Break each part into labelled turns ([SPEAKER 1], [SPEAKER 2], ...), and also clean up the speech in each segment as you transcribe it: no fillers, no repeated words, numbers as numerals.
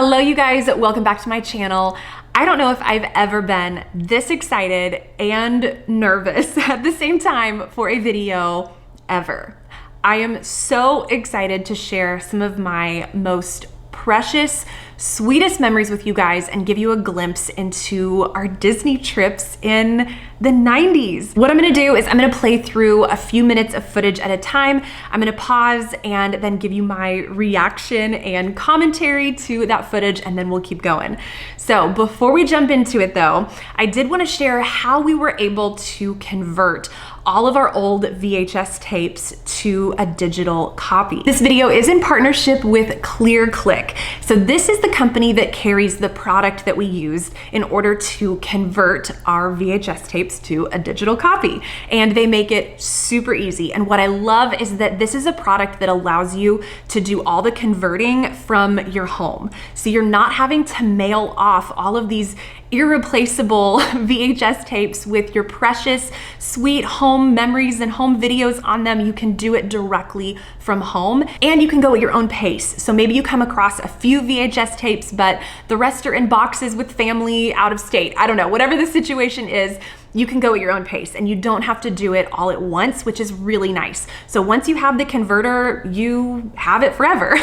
[SPEAKER 1] Hello you guys, welcome back to my channel. I don't know if I've ever been this excited and nervous at the same time for a video ever. I am so excited to share some of my most precious, sweetest memories with you guys and give you a glimpse into our Disney trips in the 90s. What I'm gonna do is I'm gonna play through a few minutes of footage at a time. I'm gonna pause and then give you my reaction and commentary to that footage, and then we'll keep going. So before we jump into it though, I did wanna share how we were able to convert all of our old VHS tapes to a digital copy. This video is in partnership with ClearClick. So this is the company that carries the product that we used in order to convert our VHS tapes to a digital copy. And they make it super easy. And what I love is that this is a product that allows you to do all the converting from your home. So you're not having to mail off all of these irreplaceable VHS tapes with your precious, sweet home memories and home videos on them. You can do it directly from home, and you can go at your own pace. So maybe you come across a few VHS tapes, but the rest are in boxes with family out of state. I don't know, whatever the situation is, you can go at your own pace and you don't have to do it all at once, which is really nice. So once you have the converter, you have it forever.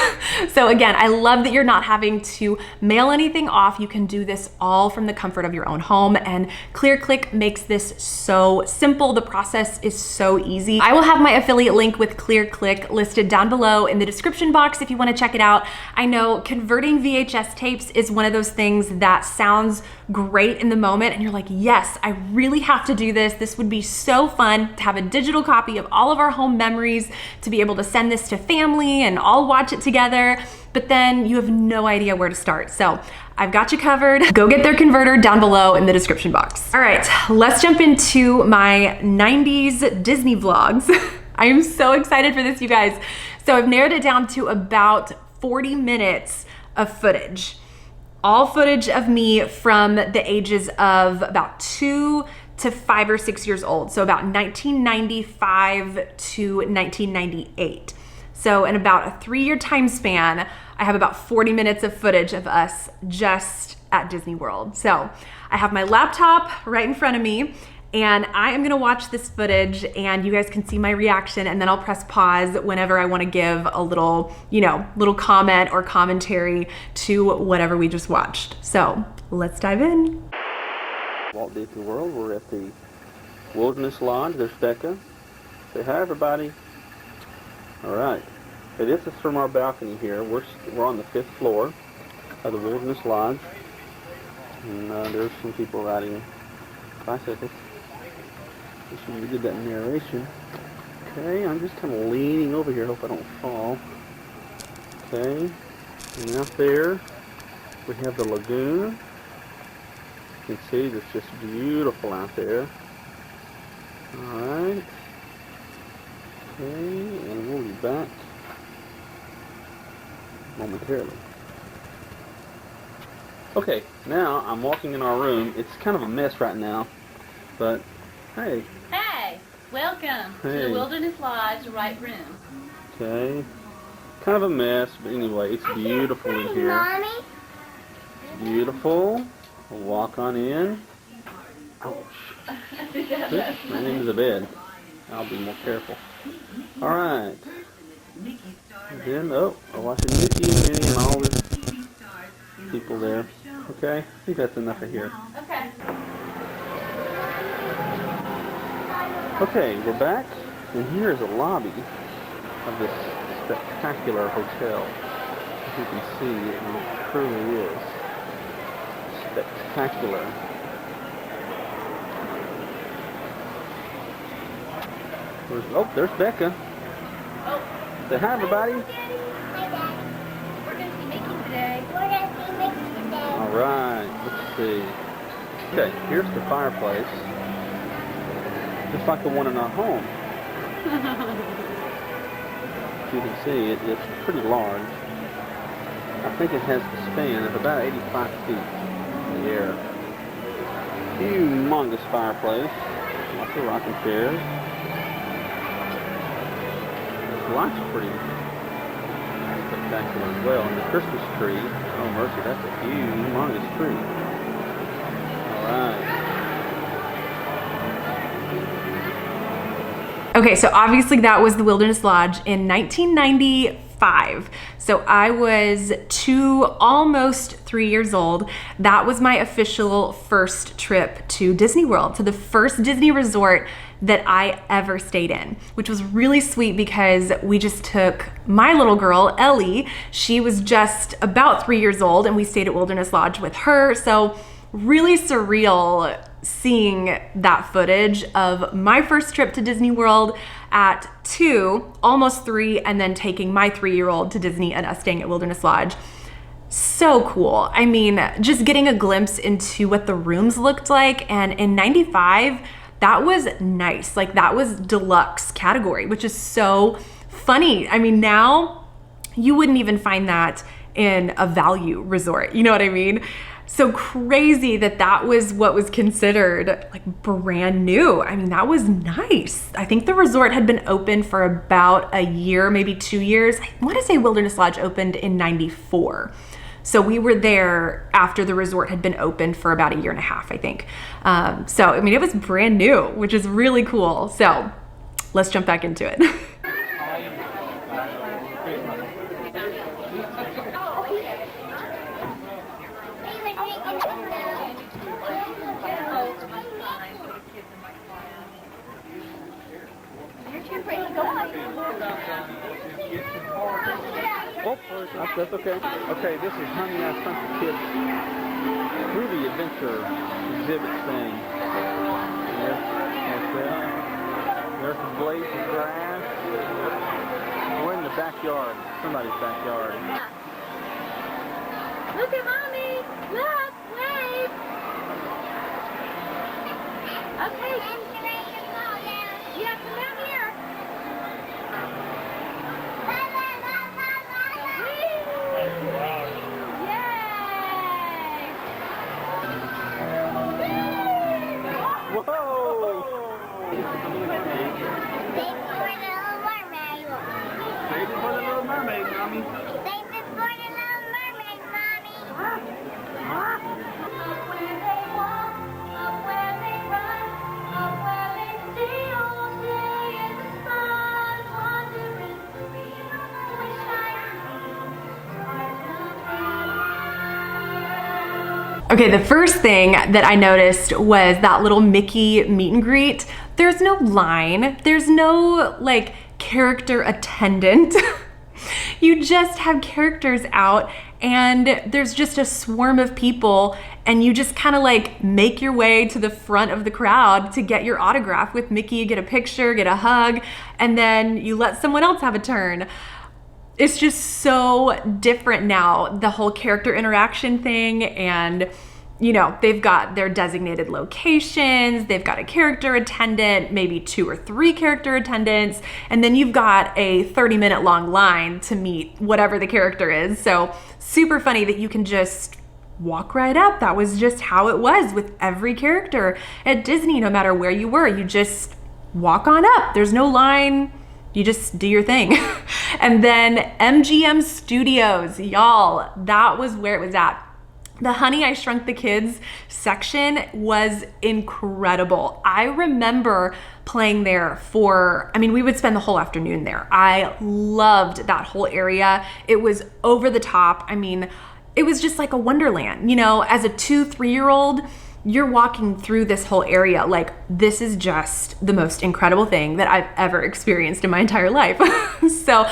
[SPEAKER 1] So again, I love that you're not having to mail anything off. You can do this all from the comfort of your own home, and ClearClick makes this so simple. The process is so easy. I will have my affiliate link with ClearClick listed down below in the description box if you want to check it out. I know converting VHS tapes is one of those things that sounds great in the moment and you're like, yes, I really have to do this. This would be so fun to have a digital copy of all of our home memories, to be able to send this to family and all watch it together, but then you have no idea where to start. So I've got you covered. Go get their converter down below in the description box. All right, let's jump into my 90s Disney vlogs. I am so excited for this, you guys. So I've narrowed it down to about 40 minutes of footage. All footage of me from the ages of about 2 to 5 or 6 years old. So about 1995 to 1998. So in about a 3-year time span, I have about 40 minutes of footage of us just at Disney World. So I have my laptop right in front of me, and I am gonna watch this footage and you guys can see my reaction, and then I'll press pause whenever I wanna give a little, little comment or commentary to whatever we just watched. So let's dive in.
[SPEAKER 2] Walt Disney World, we're at the Wilderness Lodge. There's Becca. Say hi, everybody. All right. Okay, this is from our balcony here. We're on the 5th floor of the Wilderness Lodge, and there's some people riding bicycles. We did that narration. Okay, I'm just kind of leaning over here. Hope I don't fall. Okay, and out there we have the lagoon. You can see it's just beautiful out there. Alright. Okay, and we'll be back momentarily. Okay, now I'm walking in our room. It's kind of a mess right now, but hey.
[SPEAKER 3] Hey, welcome to the Wilderness Lodge Right Room.
[SPEAKER 2] Okay, kind of a mess, but anyway, it's beautiful in here.
[SPEAKER 4] Mommy?
[SPEAKER 2] It's beautiful. We'll walk on in. Oh, oops, ran into the bed. I'll be more careful. Alright. Then, I'll watch Mickey and Minnie and all the people there. Okay, I think that's enough of here.
[SPEAKER 3] Okay.
[SPEAKER 2] Okay, we're back, and here is a lobby of this spectacular hotel. As you can see, it truly is spectacular. There's Becca.
[SPEAKER 3] Oh.
[SPEAKER 2] Say hi, everybody.
[SPEAKER 4] Hi, Dad.
[SPEAKER 3] We're going to see Mickey today.
[SPEAKER 4] We're going to see Mickey today.
[SPEAKER 2] Alright, let's see. Okay, here's the fireplace. Just like the one in our home. As you can see, it's pretty large. I think it has a span of about 85 feet in the air. Humongous fireplace. Lots of rocking chairs. The lights are pretty spectacular as well. And the Christmas tree, oh mercy, that's a humongous tree. Alright.
[SPEAKER 1] Okay, so obviously that was the Wilderness Lodge in 1995. So I was almost 3 years old. That was my official first trip to Disney World, to the first Disney resort that I ever stayed in, which was really sweet because we just took my little girl, Ellie. She was just about 3 years old and we stayed at Wilderness Lodge with her. So really surreal seeing that footage of my first trip to Disney World at 2, almost 3, and then taking my 3-year-old to Disney and us staying at Wilderness Lodge. So cool. I mean, just getting a glimpse into what the rooms looked like. And in 95, that was nice. Like that was deluxe category, which is so funny. I mean, now you wouldn't even find that in a value resort. You know what I mean? So crazy that that was what was considered like brand new. I mean, that was nice. I think the resort had been open for about a year, maybe 2 years. I want to say Wilderness Lodge opened in 94. So we were there after the resort had been open for about a year and a half, I think. So, I mean, it was brand new, which is really cool. So let's jump back into it.
[SPEAKER 2] Oh, that's okay. Okay, this is Honey, I Shrunk the Kids through the adventure exhibit thing. There's some blades of grass. We're in the backyard, somebody's backyard.
[SPEAKER 3] Look at Mommy! Look! Wave! Okay. Yeah, come down here.
[SPEAKER 1] Okay, the first thing that I noticed was that little Mickey meet and greet. There's no line, there's no like character attendant. You just have characters out and there's just a swarm of people and you just kind of like make your way to the front of the crowd to get your autograph with Mickey, get a picture, get a hug, and then you let someone else have a turn. It's just so different now, the whole character interaction thing, and you know, they've got their designated locations, they've got a character attendant, maybe 2 or 3 character attendants, and then you've got a 30-minute long line to meet whatever the character is. So super funny that you can just walk right up. That was just how it was with every character at Disney, no matter where you were. You just walk on up. There's no line. You just do your thing. And then MGM Studios, y'all, that was where it was at. The Honey, I Shrunk the Kids section was incredible. I remember playing there we would spend the whole afternoon there. I loved that whole area. It was over the top. I mean, it was just like a wonderland. You know, as a 2-3-year-old, you're walking through this whole area like this is just the most incredible thing that I've ever experienced in my entire life. So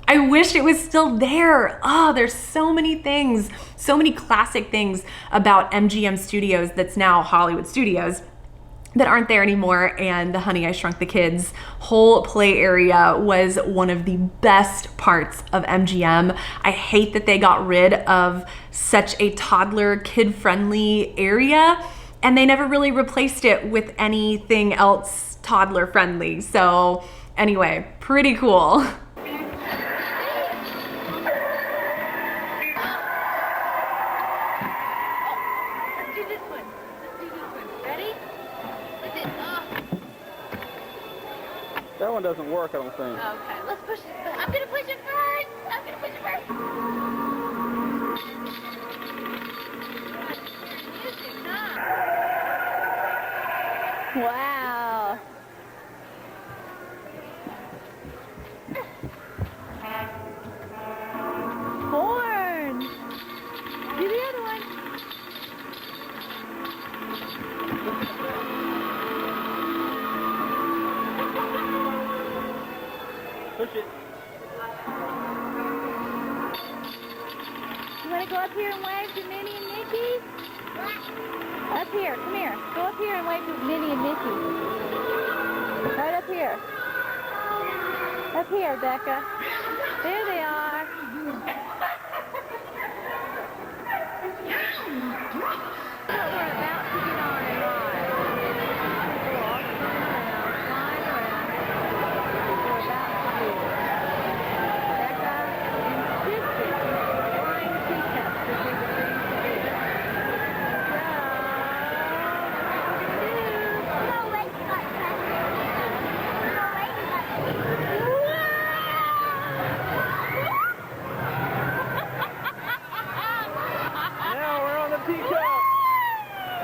[SPEAKER 1] I wish it was still there. Oh, there's so many things, so many classic things about MGM Studios that's now Hollywood Studios that aren't there anymore. And the Honey, I Shrunk the Kids whole play area was one of the best parts of MGM. I hate that they got rid of such a toddler, kid-friendly area, and they never really replaced it with anything else toddler-friendly. So anyway, pretty cool.
[SPEAKER 2] That one doesn't work, I don't think.
[SPEAKER 3] Okay, let's push it. I'm gonna push it first. I'm gonna push it first. Wow. Horn. Do the other one.
[SPEAKER 2] Push it.
[SPEAKER 3] You want to go up here and wave to Minnie and Mickey? Up here, come here. Go up here and wave to Minnie and Mickey. Right up here. Up here, Becca. There they are. What we're about to get on a ride. People all flying around. We're about to do it. Becca insisted flying teacups to do the things to do.
[SPEAKER 4] No, wait, got no, wait,
[SPEAKER 2] Now we're on the teacup.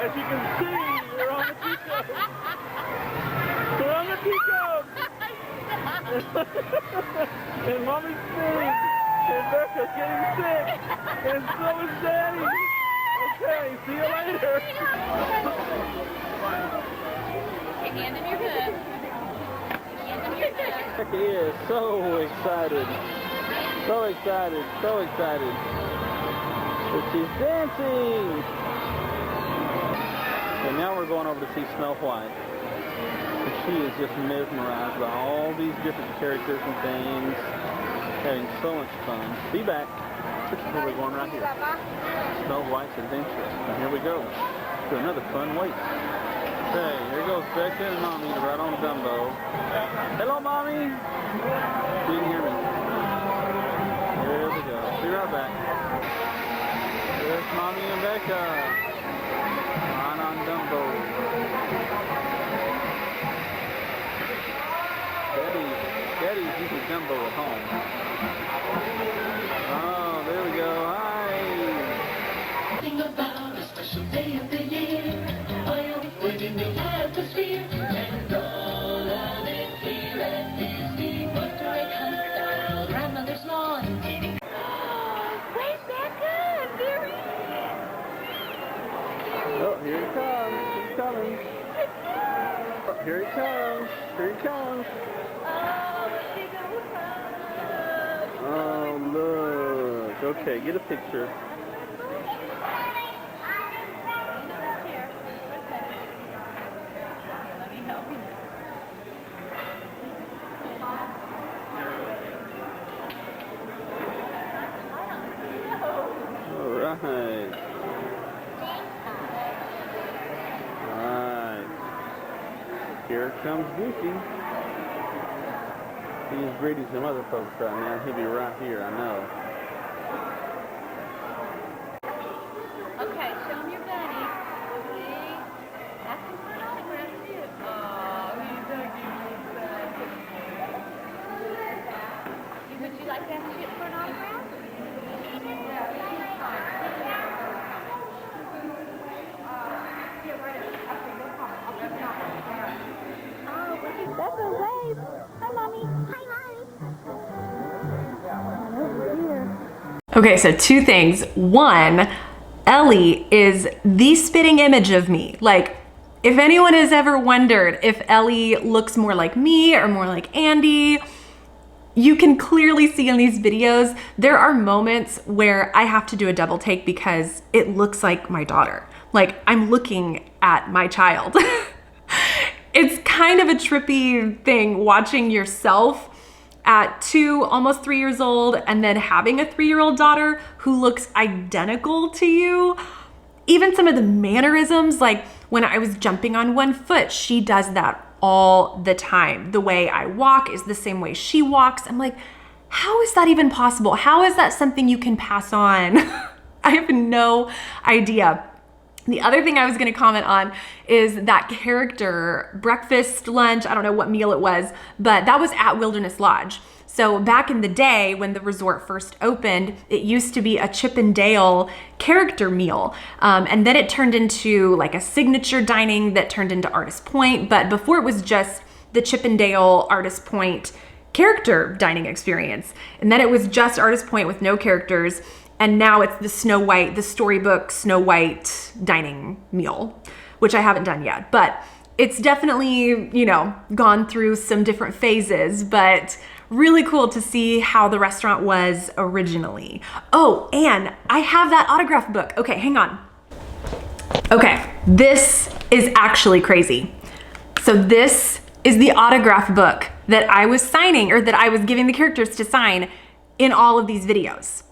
[SPEAKER 2] As you can see, we're on the teacup. We're on the teacup. And Mommy's sick. And Becca's getting sick. And so is Daddy. Okay, see you later.
[SPEAKER 3] Okay, hand him your book. Hand him your book.
[SPEAKER 2] Becca is so excited. So excited. So excited. But she's dancing. And now we're going over to see Snow White. And she is just mesmerized by all these different characters and things. Having so much fun. Be back. This is where we're going right here. Snow White's Adventure. And here we go to another fun wait. Okay, here goes Becca and Mommy right on Dumbo. Hello, Mommy. You didn't hear me. There we go. Be right back. There's Mommy and Becca. Right on Dumbo. Daddy's using Dumbo at home. Oh, there we go. Hi.
[SPEAKER 5] Think about a special day of the year. I am within the atmosphere. And all of it here at Disney Monterey comes down. Grandmother's lawn.
[SPEAKER 3] Where's Becca? There he is.
[SPEAKER 2] Oh, here he comes. He's coming. Oh, here he comes. Here he comes. Oh, look. Okay, get a picture. All right. Alright. Here comes Goofy. He's greeting some other folks right now. He'll be right here, I know.
[SPEAKER 3] Okay, show him your bunny. See? Ask him for an autograph too. Oh, he's a cute bunny. Would you like to ask Chip for an autograph? Becca, wave. Hi, Mommy.
[SPEAKER 4] Hi, Mommy.
[SPEAKER 1] Okay, so two things. One, Ellie is the spitting image of me. Like, if anyone has ever wondered if Ellie looks more like me or more like Andy, you can clearly see in these videos, there are moments where I have to do a double take because it looks like my daughter. Like, I'm looking at my child. It's kind of a trippy thing watching yourself at 2, almost 3 years old, and then having a 3-year-old daughter who looks identical to you. Even some of the mannerisms, like when I was jumping on one foot, she does that all the time. The way I walk is the same way she walks. I'm like, how is that even possible? How is that something you can pass on? I have no idea. The other thing I was gonna comment on is that character, breakfast, lunch, I don't know what meal it was, but that was at Wilderness Lodge. So back in the day when the resort first opened, it used to be a Chip and Dale character meal. And then it turned into like a signature dining that turned into Artist Point. But before it was just the Chip and Dale Artist Point character dining experience. And then it was just Artist Point with no characters. And now it's the Snow White, the storybook Snow White dining meal, which I haven't done yet. But it's definitely, you know, gone through some different phases, but really cool to see how the restaurant was originally. Oh, and I have that autograph book. Okay, hang on. Okay, this is actually crazy. So this is the autograph book that I was signing, or that I was giving the characters to sign in all of these videos.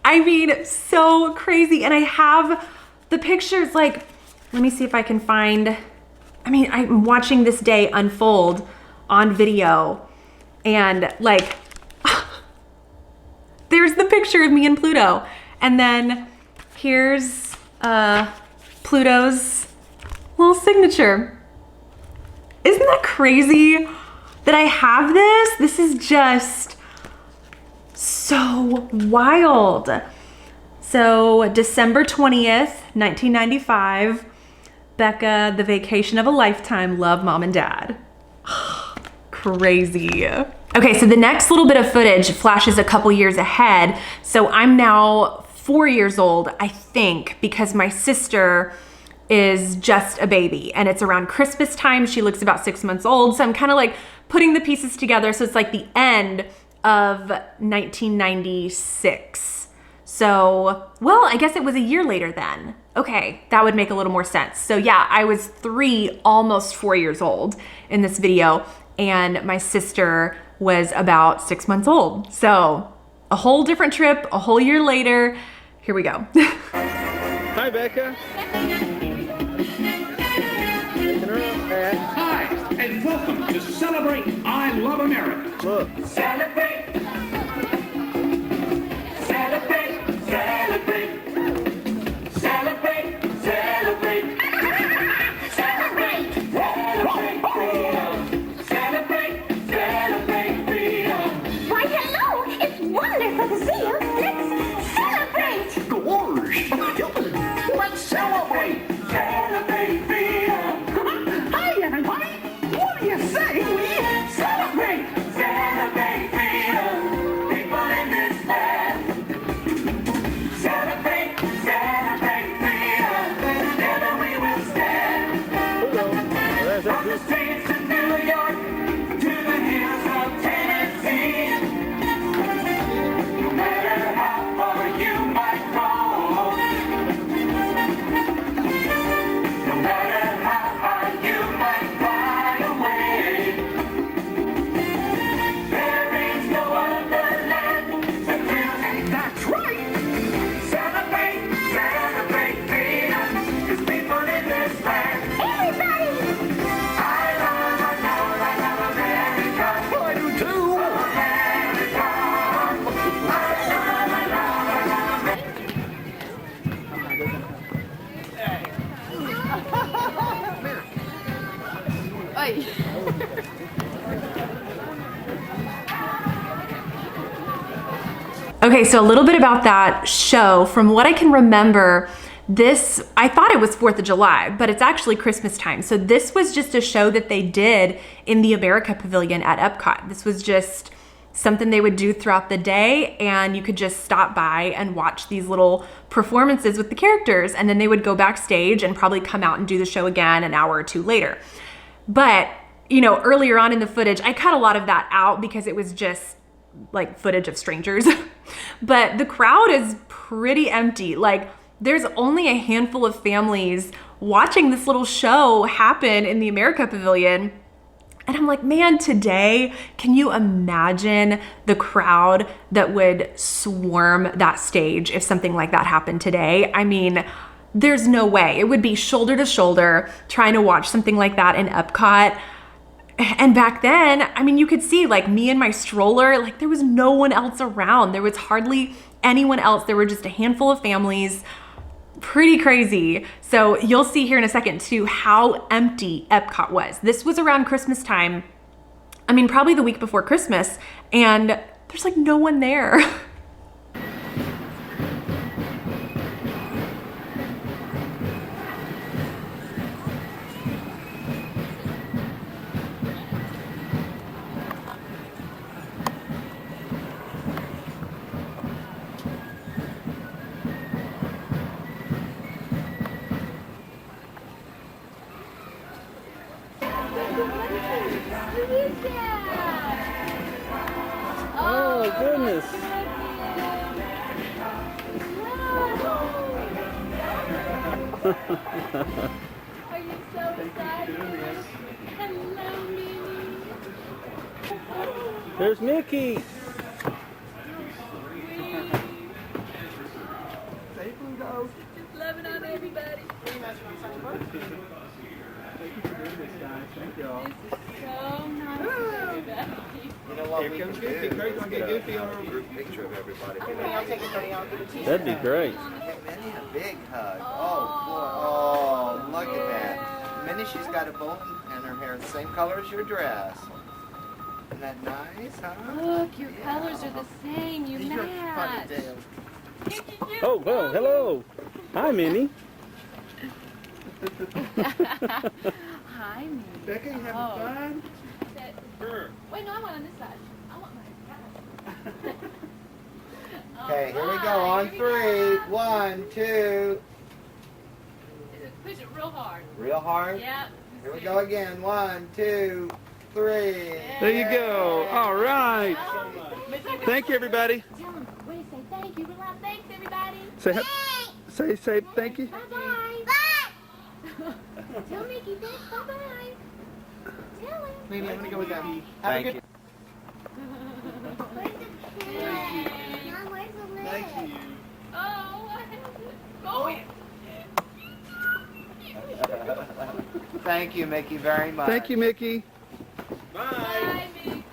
[SPEAKER 1] I mean, so crazy. And I have the pictures, like, let me see if I can find, I mean, I'm watching this day unfold on video. And like, there's the picture of me and Pluto. And then here's Pluto's little signature. Isn't that crazy that I have this? This is just so wild. So December 20th, 1995, Becca, The Vacation of a Lifetime, love Mom and Dad. Crazy. Okay, so the next little bit of footage flashes a couple years ahead. So I'm now 4 years old, I think, because my sister is just a baby and it's around Christmas time. She looks about 6 months old. So I'm kind of like putting the pieces together. So it's like the end of 1996. So, well, I guess it was a year later then. Okay, that would make a little more sense. So yeah, I was 3, almost 4 years old in this video, and my sister was about 6 months old. So a whole different trip, a whole year later. Here we go.
[SPEAKER 2] Hi, Becca.
[SPEAKER 6] Hi, and welcome to Celebrate I Love America.
[SPEAKER 2] Look.
[SPEAKER 6] Celebrate. Celebrate. Celebrate. Celebrate. Celebrate. Celebrate. Celebrate. Celebrate freedom.
[SPEAKER 4] Why, hello! It's wonderful to see you. Let's celebrate!
[SPEAKER 6] Gosh. Let's celebrate. Celebrate freedom. Hi, everybody. What do you say we celebrate? Celebrate freedom. People in this land. Celebrate. Celebrate freedom. Together we will stand. From the streets of New York to the hills of Tennessee. No matter how far you might go, no matter how high you might fly away, there is no other land that will. That's right. Celebrate, celebrate freedom. 'Cause people in this land.
[SPEAKER 4] Everybody!
[SPEAKER 6] I love America. I do too. America. I love America.
[SPEAKER 1] Okay, so a little bit about that show. From what I can remember, this, I thought it was 4th of July, but it's actually Christmas time. So this was just a show that they did in the America Pavilion at Epcot. This was just something they would do throughout the day, and you could just stop by and watch these little performances with the characters, and then they would go backstage and probably come out and do the show again an hour or two later. But, you know, earlier on in the footage, I cut a lot of that out because it was just like footage of strangers. But the crowd is pretty empty. Like, there's only a handful of families watching this little show happen in the America Pavilion. And I'm like, man, today, can you imagine the crowd that would swarm that stage if something like that happened today? I mean, there's no way. It would be shoulder to shoulder trying to watch something like that in Epcot. And back then, I mean, you could see like me and my stroller, like there was no one else around. There was hardly anyone else. There were just a handful of families. Pretty crazy. So you'll see here in a second too how empty Epcot was. This was around Christmas time. I mean, probably the week before Christmas, and there's like no one there.
[SPEAKER 2] Oh, goodness.
[SPEAKER 3] Are you so excited? Hello, Minnie.
[SPEAKER 2] There's Mickey.
[SPEAKER 3] Just loving on everybody.
[SPEAKER 2] Thank y'all.
[SPEAKER 3] This is so nice of everybody.
[SPEAKER 7] You know what we can do? Get a group picture of everybody.
[SPEAKER 2] That'd be great.
[SPEAKER 7] Give Minnie a big hug. Oh, boy. Oh, look at that. Minnie, she's got a bow and her hair the same color as your dress. Isn't that nice, huh?
[SPEAKER 3] Look, your colors are the same. You
[SPEAKER 7] You're funny,
[SPEAKER 3] match.
[SPEAKER 7] Dale.
[SPEAKER 2] Oh, well, hello. Hi, Minnie.
[SPEAKER 3] Hi, Minnie.
[SPEAKER 7] Becca, you having
[SPEAKER 3] Oh.
[SPEAKER 7] fun?
[SPEAKER 3] Wait, no, I want on this side. I want mine.
[SPEAKER 7] Okay, here we go on three. 1, 2.
[SPEAKER 3] Push it real hard.
[SPEAKER 7] Real hard.
[SPEAKER 3] Yep.
[SPEAKER 7] Here we go again. 1, 2, 3.
[SPEAKER 2] There you go. All right. Thank you, everybody.
[SPEAKER 3] Tell them, wait, say thank you. Real loud, thanks, everybody.
[SPEAKER 2] Say thank you.
[SPEAKER 3] Bye-bye. Bye. Tell Mickey thanks. Bye-bye. Tell him.
[SPEAKER 7] Maybe I'm going to go with that.
[SPEAKER 2] Thank you.
[SPEAKER 4] Mom, where's the lid?
[SPEAKER 7] Thank you.
[SPEAKER 3] Oh, go in.
[SPEAKER 7] Thank you, Mickey, very much.
[SPEAKER 2] Thank you, Mickey.
[SPEAKER 3] Bye, Mickey.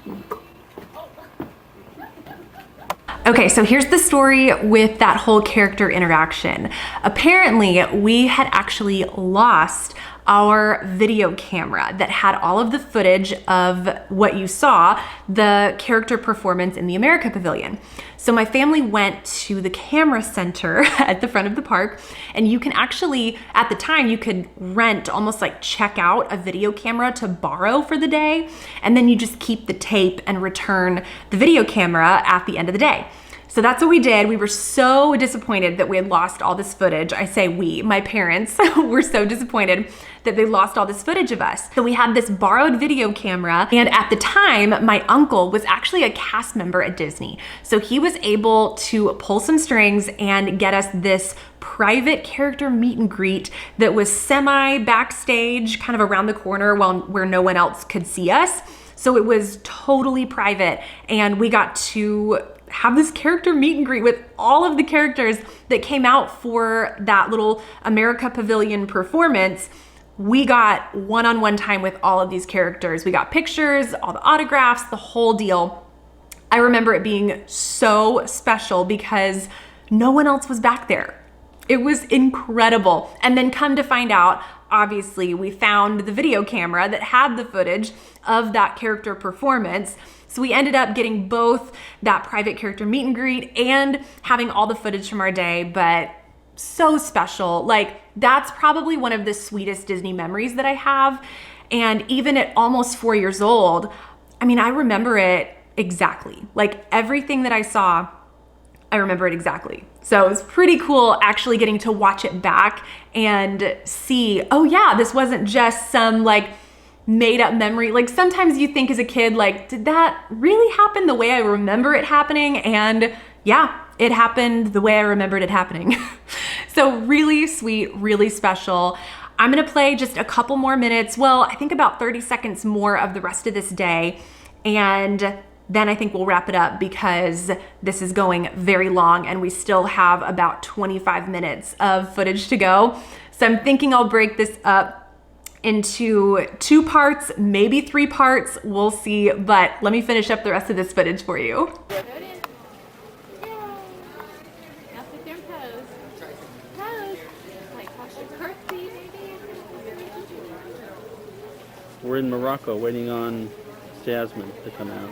[SPEAKER 1] Okay, so here's the story with that whole character interaction. Apparently, we had actually lost our video camera that had all of the footage of what you saw, the character performance in the America Pavilion. So my family went to the camera center at the front of the park, and you can actually, at the time, you could rent, almost like check out a video camera to borrow for the day, and then you just keep the tape and return the video camera at the end of the day. So that's what we did. We were so disappointed that we had lost all this footage. I say we, my parents were so disappointed that they lost all this footage of us. So we had this borrowed video camera, and at the time, my uncle was actually a cast member at Disney. So he was able to pull some strings and get us this private character meet and greet that was semi backstage, kind of around the corner where no one else could see us. So it was totally private, and we got to have this character meet and greet with all of the characters that came out for that little America Pavilion performance. We got one-on-one time with all of these characters. We got pictures, all the autographs, the whole deal. I remember it being so special because no one else was back there. It was incredible. And then come to find out, obviously, we found the video camera that had the footage of that character performance. So we ended up getting both that private character meet and greet and having all the footage from our day, but so special. Like, that's probably one of the sweetest Disney memories that I have. And even at almost 4 years old, I mean, I remember it exactly. Like, everything that I saw, I remember it exactly. So it was pretty cool actually getting to watch it back and see, oh yeah, this wasn't just some like made up memory. Like, sometimes you think as a kid, like, did that really happen the way I remember it happening? And yeah, it happened the way I remembered it happening. So really sweet, really special. I'm gonna play just a couple more minutes. Well, I think about 30 seconds more of the rest of this day. And then I think we'll wrap it up because this is going very long and we still have about 25 minutes of footage to go. So I'm thinking I'll break this up into 2 parts, maybe 3 parts, we'll see, but let me finish up the rest of this footage for you.
[SPEAKER 3] Go it in. Yay. Now sit there and pose. Pose. Like, watch your curtsy, baby.
[SPEAKER 2] We're in Morocco waiting on jasmine to come out.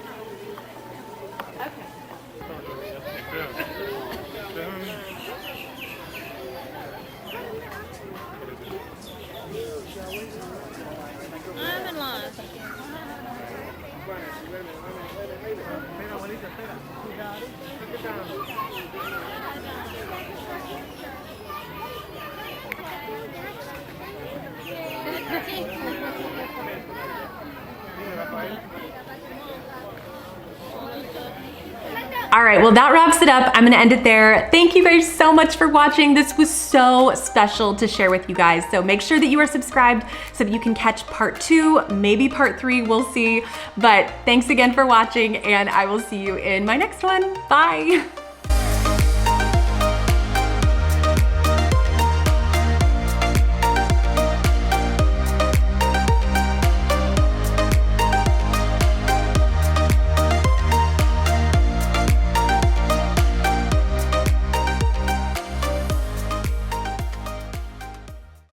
[SPEAKER 3] I'm in line.
[SPEAKER 1] All right, well, that wraps it up. I'm gonna end it there. Thank you guys so much for watching. This was so special to share with you guys. So make sure that you are subscribed so that you can catch part 2, maybe part 3, we'll see. But thanks again for watching, and I will see you in my next one. Bye.